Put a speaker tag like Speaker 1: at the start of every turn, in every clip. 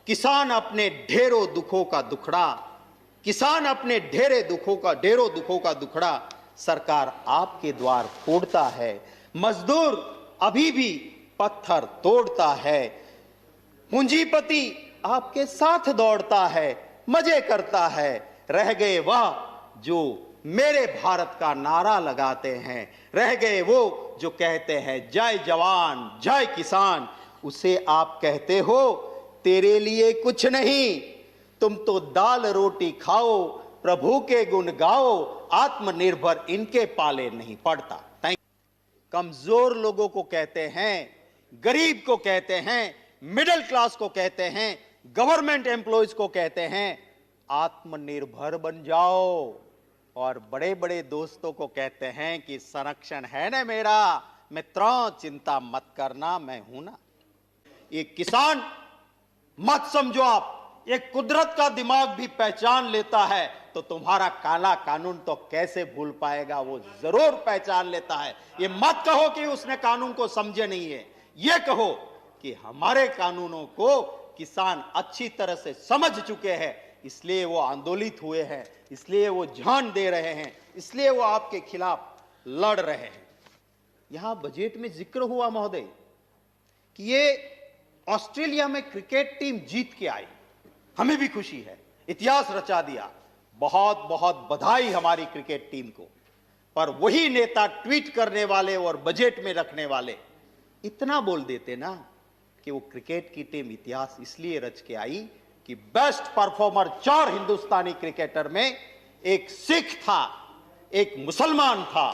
Speaker 1: किसान अपने ढेरों दुखों का दुखड़ा, किसान अपने ढेरों दुखों का दुखड़ा सरकार आपके द्वार फोड़ता है। मजदूर अभी भी पत्थर तोड़ता है। पूंजीपति आपके साथ दौड़ता है, मजे करता है। रह गए वह जो मेरे भारत का नारा लगाते हैं, रह गए वो जो कहते हैं जय जवान जय किसान। उसे आप कहते हो तेरे लिए कुछ नहीं, तुम तो दाल रोटी खाओ, प्रभु के गुण गाओ, आत्मनिर्भर इनके पाले नहीं पड़ता। कमजोर लोगों को कहते हैं, गरीब को कहते हैं, मिडिल क्लास को कहते हैं, गवर्नमेंट एम्प्लॉयज को कहते हैं आत्मनिर्भर बन जाओ। और बड़े बड़े दोस्तों को कहते हैं कि संरक्षण है ना मेरा, मित्रों चिंता मत करना, मैं हूं ना। ये किसान मत समझो आप, ये कुदरत का दिमाग भी पहचान लेता है तो तुम्हारा काला कानून तो कैसे भूल पाएगा, वो जरूर पहचान लेता है। ये मत कहो कि उसने कानून को समझे नहीं है, ये कहो कि हमारे कानूनों को किसान अच्छी तरह से समझ चुके हैं, इसलिए वो आंदोलित हुए हैं, इसलिए वो जान दे रहे हैं, इसलिए वो आपके खिलाफ लड़ रहे हैं। यहां बजट में जिक्र हुआ महोदय कि ये ऑस्ट्रेलिया में क्रिकेट टीम जीत के आई, हमें भी खुशी है, इतिहास रचा दिया, बहुत बहुत बधाई हमारी क्रिकेट टीम को। पर वही नेता ट्वीट करने वाले और बजट में रखने वाले इतना बोल देते ना कि वो क्रिकेट की टीम इतिहास इसलिए रच के आई कि बेस्ट परफॉर्मर 4 हिंदुस्तानी क्रिकेटर में एक सिख था, एक मुसलमान था,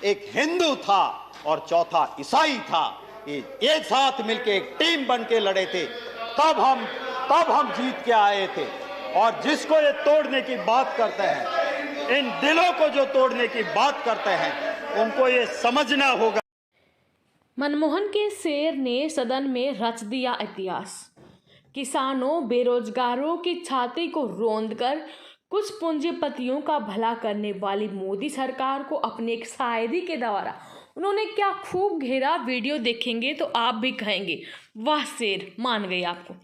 Speaker 1: एक हिंदू था और चौथा ईसाई था। ये एक साथ मिलकर एक टीम बन के लड़े थे, तब हम जीत के आए थे। और जिसको ये तोड़ने की बात करते हैं, इन दिलों को जो तोड़ने की बात करते हैं, उनको ये समझना होगा।
Speaker 2: मनमोहन के शेर ने सदन में रच दिया इतिहास। किसानों बेरोजगारों की छाती को रौंदकर कुछ पूंजीपतियों का भला करने वाली मोदी सरकार को अपनी एक शायरी के द्वारा उन्होंने क्या खूब घेरा। वीडियो देखेंगे तो आप भी कहेंगे वाह शेर, मान गए आपको।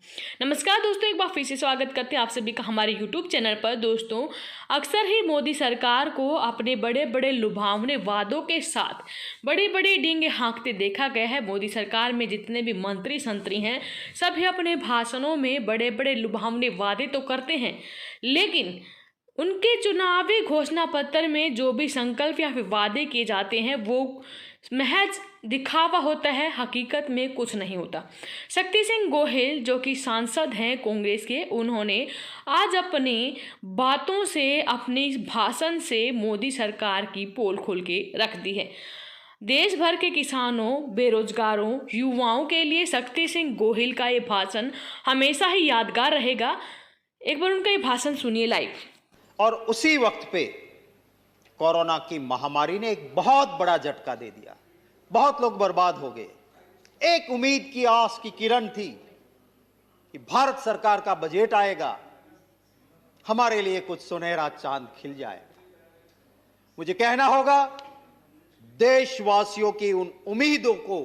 Speaker 2: नमस्कार दोस्तों, एक बार फिर से स्वागत करते हैं आप सभी का हमारे यूट्यूब चैनल पर। दोस्तों, अक्सर ही मोदी सरकार को अपने बड़े बड़े लुभावने वादों के साथ बड़ी बड़ी डींगे हाँकते देखा गया है। मोदी सरकार में जितने भी मंत्री संतरी हैं, सभी अपने भाषणों में बड़े बड़े लुभावने वादे तो करते हैं, लेकिन उनके चुनावी घोषणा पत्र में जो भी संकल्प या फिर वादे किए जाते हैं वो महज दिखावा होता है, हकीकत में कुछ नहीं होता। शक्ति सिंह गोहिल जो कि सांसद हैं कांग्रेस के, उन्होंने आज अपनी बातों से, अपने भाषण से मोदी सरकार की पोल खोल के रख दी है। देश भर के किसानों, बेरोजगारों, युवाओं के लिए शक्ति सिंह गोहिल का ये भाषण हमेशा ही यादगार रहेगा। एक बार उनका ये भाषण सुनिए लाइव।
Speaker 1: और उसी वक्त पे कोरोना की महामारी ने एक बहुत बड़ा झटका दे दिया, बहुत लोग बर्बाद हो गए। एक उम्मीद की आस की किरण थी कि भारत सरकार का बजट आएगा, हमारे लिए कुछ सुनहरा चांद खिल जाएगा। मुझे कहना होगा, देशवासियों की उन उम्मीदों को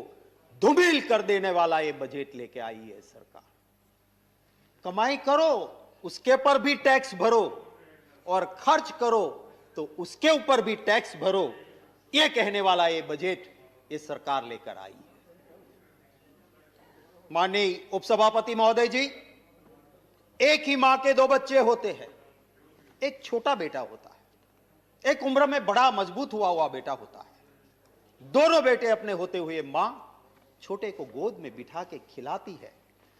Speaker 1: धूमिल कर देने वाला ये बजट लेके आई है सरकार। कमाई करो, उसके पर भी टैक्स भरो, और खर्च करो तो उसके ऊपर भी टैक्स भरो, यह कहने वाला ये बजट ये सरकार लेकर आई है। माननीय उपसभापति महोदय जी, एक ही मां के 2 बच्चे होते हैं। एक छोटा बेटा होता है, एक उम्र में बड़ा मजबूत हुआ बेटा होता है। दोनों बेटे अपने होते हुए मां छोटे को गोद में बिठा के खिलाती है,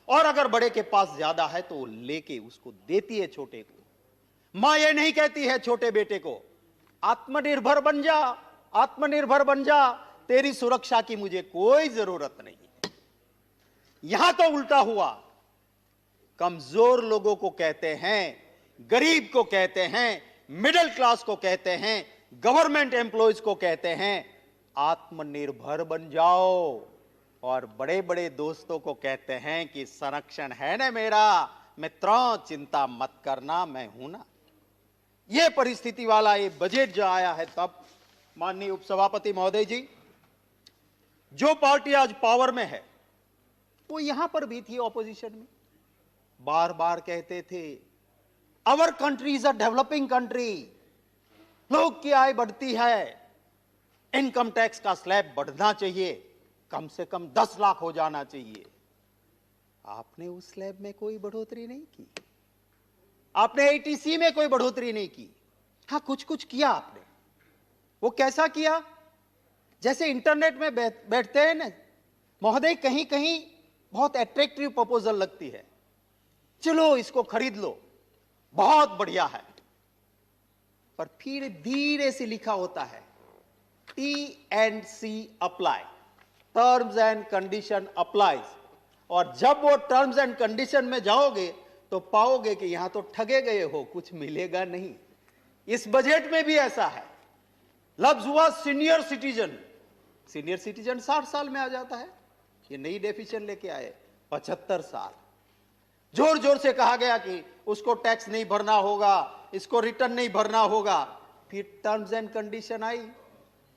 Speaker 1: और अगर बड़े के पास ज्यादा है तो लेके उसको देती है छोटे को। मां ये नहीं कहती है छोटे बेटे को आत्मनिर्भर बन जा, आत्मनिर्भर बन जा, तेरी सुरक्षा की मुझे कोई जरूरत नहीं है। यहां तो उल्टा हुआ, कमजोर लोगों को कहते हैं, गरीब को कहते हैं, मिडिल क्लास को कहते हैं, गवर्नमेंट एम्प्लॉयज को कहते हैं आत्मनिर्भर बन जाओ। और बड़े बड़े दोस्तों को कहते हैं कि संरक्षण है ना मेरा, मित्रों चिंता मत करना, मैं हूं ना। यह परिस्थिति वाला ये बजट जो आया है, तब माननीय उपसभापति महोदय जी, जो पार्टी आज पावर में है वो यहां पर भी थी ऑपोजिशन में, बार बार कहते थे our country is a developing country, लोग की आय बढ़ती है, इनकम टैक्स का स्लैब बढ़ना चाहिए, कम से कम 10 लाख हो जाना चाहिए। आपने उस स्लैब में कोई बढ़ोतरी नहीं की, आपने एटीसी में कोई बढ़ोतरी नहीं की। हाँ, कुछ कुछ किया आपने। वो कैसा किया? जैसे इंटरनेट में बैठते हैं ना महोदय, कहीं कहीं बहुत अट्रैक्टिव प्रपोजल लगती है, चलो इसको खरीद लो, बहुत बढ़िया है, पर फिर धीरे से लिखा होता है T&C apply, terms and condition applies. और जब वो टर्म्स एंड कंडीशन में जाओगे तो पाओगे कि यहां तो ठगे गए हो, कुछ मिलेगा नहीं। इस बजट में भी ऐसा है। लफ्ज हुआ सीनियर सिटीजन। सीनियर सिटीजन 60 साल में आ जाता है, ये नई डेफिनेशन लेके आए 75 साल। जोर जोर से कहा गया कि उसको टैक्स नहीं भरना होगा, इसको रिटर्न नहीं भरना होगा। फिर टर्म्स एंड कंडीशन आई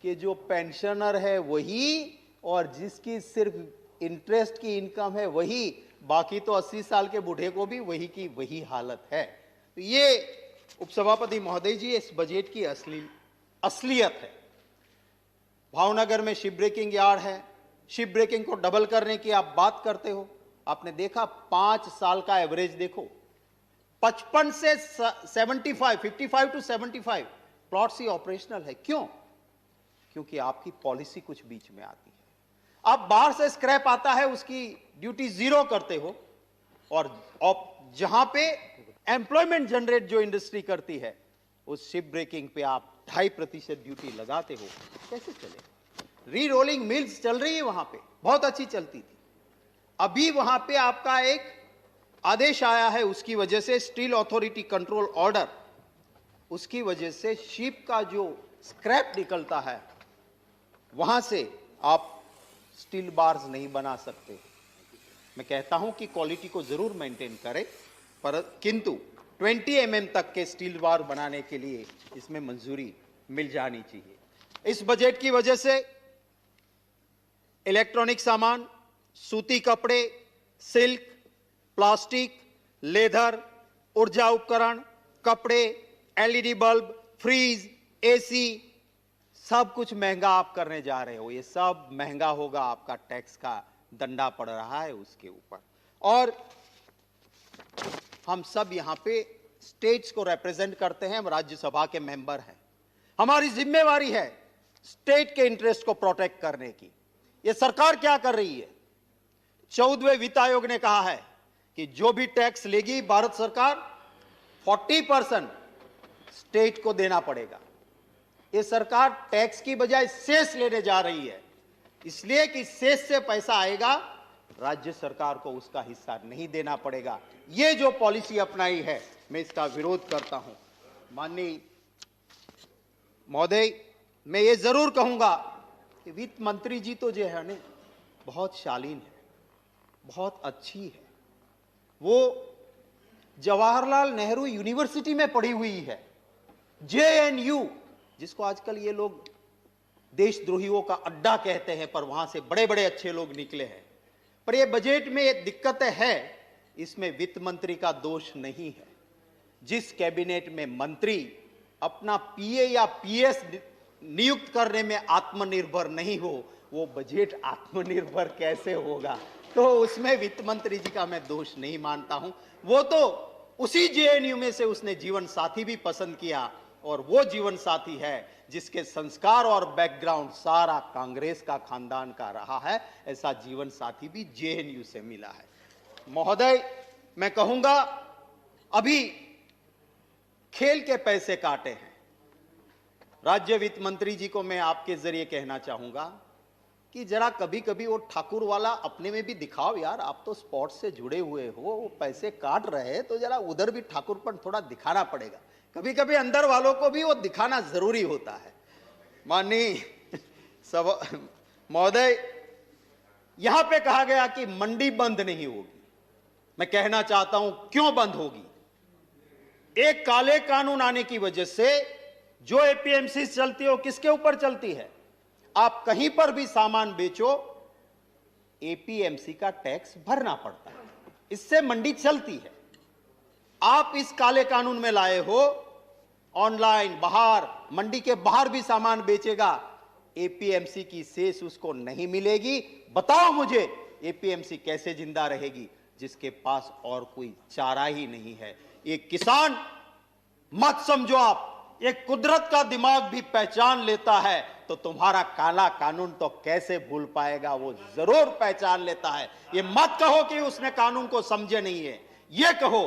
Speaker 1: कि जो पेंशनर है वही, और जिसकी सिर्फ इंटरेस्ट की इनकम है वही, बाकी तो 80 साल के बूढ़े को भी वही की वही हालत है। तो ये उपसभापति महोदय जी, इस बजट की असलियत है। भावनगर में शिप ब्रेकिंग यार्ड है, शिप ब्रेकिंग को डबल करने की आप बात करते हो। आपने देखा 5 साल का एवरेज देखो, 55 से 75, 55 टू 75 प्लॉट्स ही ऑपरेशनल है। क्यों? क्योंकि आपकी पॉलिसी कुछ बीच में आती है। आप बाहर से स्क्रैप आता है, उसकी ड्यूटी 0 करते हो, और जहां पे एम्प्लॉयमेंट जनरेट जो इंडस्ट्री करती है उस शिप ब्रेकिंग पे आप 2.5% ड्यूटी लगाते हो। कैसे चले? री रोलिंग मिल्स चल रही है वहां पे, बहुत अच्छी चलती थी। अभी वहां पे आपका एक आदेश आया है, उसकी वजह से स्टील अथॉरिटी कंट्रोल ऑर्डर, उसकी वजह से शिप का जो स्क्रैप निकलता है वहां से आप स्टील बार्स नहीं बना सकते। मैं कहता हूं कि क्वालिटी को जरूर मेंटेन करें, पर किंतु 20 mm तक के स्टील बार बनाने के लिए इसमें मंजूरी मिल जानी चाहिए। इस बजट की वजह से इलेक्ट्रॉनिक सामान, सूती कपड़े, सिल्क, प्लास्टिक, लेदर, ऊर्जा उपकरण, कपड़े, एलईडी बल्ब, फ्रीज, एसी, सब कुछ महंगा आप करने जा रहे हो। ये सब महंगा होगा, आपका टैक्स का दंडा पड़ रहा है उसके ऊपर। और हम सब यहां पे स्टेट्स को रिप्रेजेंट करते हैं, हम राज्यसभा के मेंबर हैं। हमारी जिम्मेवारी है स्टेट के इंटरेस्ट को प्रोटेक्ट करने की। ये सरकार क्या कर रही है? 14वें वित्त आयोग ने कहा है कि जो भी टैक्स लेगी भारत सरकार, 40% स्टेट को देना पड़ेगा। ये सरकार टैक्स की बजाय सेस लेने जा रही है, इसलिए कि सेस से पैसा आएगा, राज्य सरकार को उसका हिस्सा नहीं देना पड़ेगा। ये जो पॉलिसी अपनाई है, मैं इसका विरोध करता हूं। माननीय महोदय, मैं ये जरूर कहूंगा कि वित्त मंत्री जी तो जो है ना, बहुत शालीन है, बहुत अच्छी है। वो जवाहरलाल नेहरू यूनिवर्सिटी में पढ़ी हुई है, JNU, जिसको आजकल ये लोग देशद्रोहियों का अड्डा कहते हैं, पर वहां से बड़े बड़े अच्छे लोग निकले हैं। पर ये बजट में ये दिक्कत है, इसमें वित्त मंत्री का दोष नहीं है। जिस कैबिनेट में मंत्री अपना PA या PS नियुक्त करने में आत्मनिर्भर नहीं हो, वो बजट आत्मनिर्भर कैसे होगा? तो उसमें वित्त मंत्री जी का मैं दोष नहीं मानता हूं। वो तो उसी JNU में से उसने जीवन साथी भी पसंद किया, और वो जीवन साथी है जिसके संस्कार और बैकग्राउंड सारा कांग्रेस का खानदान का रहा है। ऐसा जीवन साथी भी JNU से मिला है। महोदय, मैं कहूंगा अभी खेल के पैसे काटे हैं। राज्य वित्त मंत्री जी को मैं आपके जरिए कहना चाहूंगा कि जरा कभी कभी वो ठाकुर वाला अपने में भी दिखाओ यार। आप तो स्पोर्ट्स से जुड़े हुए हो, वो पैसे काट रहे हैं तो जरा उधर भी ठाकुरपन थोड़ा दिखाना पड़ेगा। कभी कभी अंदर वालों को भी वो दिखाना जरूरी होता है। माननीय महोदय, यहां पे कहा गया कि मंडी बंद नहीं होगी। मैं कहना चाहता हूं क्यों बंद होगी। एक काले कानून आने की वजह से जो APMC चलती है वो किसके ऊपर चलती है? आप कहीं पर भी सामान बेचो, APMC का टैक्स भरना पड़ता है, इससे मंडी चलती है। आप इस काले कानून में लाए हो, ऑनलाइन बाहर मंडी के बाहर भी सामान बेचेगा, एपीएमसी की शेष उसको नहीं मिलेगी। बताओ मुझे एपीएमसी कैसे जिंदा रहेगी जिसके पास और कोई चारा ही नहीं है। एक किसान मत समझो आप, एक कुदरत का दिमाग भी पहचान लेता है तो तुम्हारा काला कानून तो कैसे भूल पाएगा, वो जरूर पहचान लेता है। ये मत कहो कि उसने कानून को समझे नहीं है, ये कहो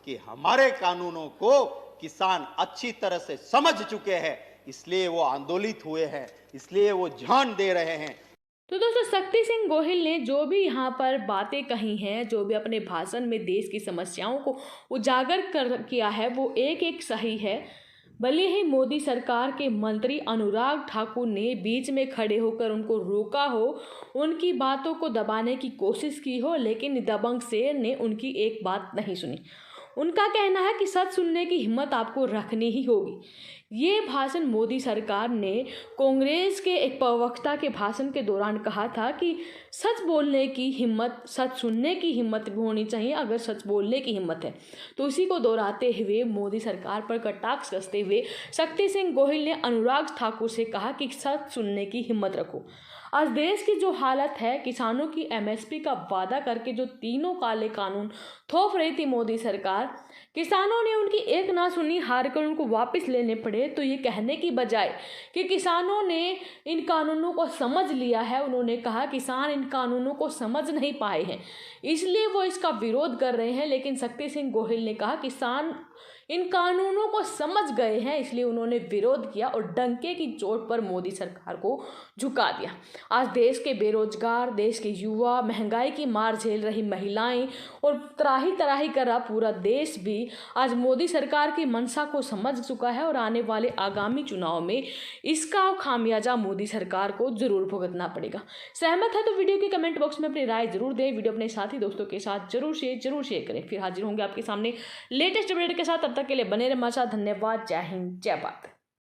Speaker 1: कि हमारे कानूनों को किसान अच्छी तरह से समझ चुके हैं, इसलिए वो आंदोलित हुए हैं, इसलिए वो जान दे रहे हैं।
Speaker 2: तो दोस्तों, शक्ति सिंह गोहिल ने जो भी यहाँ पर बातें कही हैं, जो भी अपने भाषण में देश की समस्याओं को उजागर किया है, वो एक एक सही है। भले ही मोदी सरकार के मंत्री अनुराग ठाकुर ने बीच में खड़े होकर उनको रोका हो, उनकी बातों को दबाने की कोशिश की हो, लेकिन दबंग शेर ने उनकी एक बात नहीं सुनी। उनका कहना है कि सच सुनने की हिम्मत आपको रखनी ही होगी। ये भाषण मोदी सरकार ने कांग्रेस के एक प्रवक्ता के भाषण के दौरान कहा था कि सच बोलने की हिम्मत, सच सुनने की हिम्मत भी होनी चाहिए अगर सच बोलने की हिम्मत है। तो इसी को दोहराते हुए मोदी सरकार पर कटाक्ष कसते हुए शक्ति सिंह गोहिल ने अनुराग ठाकुर से कहा कि सच सुनने की हिम्मत रखो। आज देश की जो हालत है, किसानों की एमएसपी का वादा करके जो तीनों काले कानून थोप रही थी मोदी सरकार, किसानों ने उनकी एक ना सुनी, हार कर उनको वापस लेने पड़े। तो ये कहने की बजाय कि किसानों ने इन कानूनों को समझ लिया है, उन्होंने कहा किसान इन कानूनों को समझ नहीं पाए हैं इसलिए वो इसका विरोध कर रहे हैं। लेकिन शक्ति सिंह गोहिल ने कहा किसान इन कानूनों को समझ गए हैं, इसलिए उन्होंने विरोध किया और डंके की चोट पर मोदी सरकार को झुका दिया। आज देश के बेरोजगार, देश के युवा, महंगाई की मार झेल रही महिलाएं और त्राही तराही कर रहा पूरा देश भी आज मोदी सरकार की मंशा को समझ चुका है और आने वाले आगामी चुनाव में इसका खामियाजा मोदी सरकार को जरूर भुगतना पड़ेगा। सहमत है तो वीडियो के कमेंट बॉक्स में अपनी राय जरूर दें, वीडियो अपने साथी दोस्तों के साथ जरूर शेयर करें। फिर हाजिर होंगे आपके सामने लेटेस्ट अपडेट के साथ, तब तक के लिए बने रहे हमारे साथ। धन्यवाद, जय हिंद, जय भारत।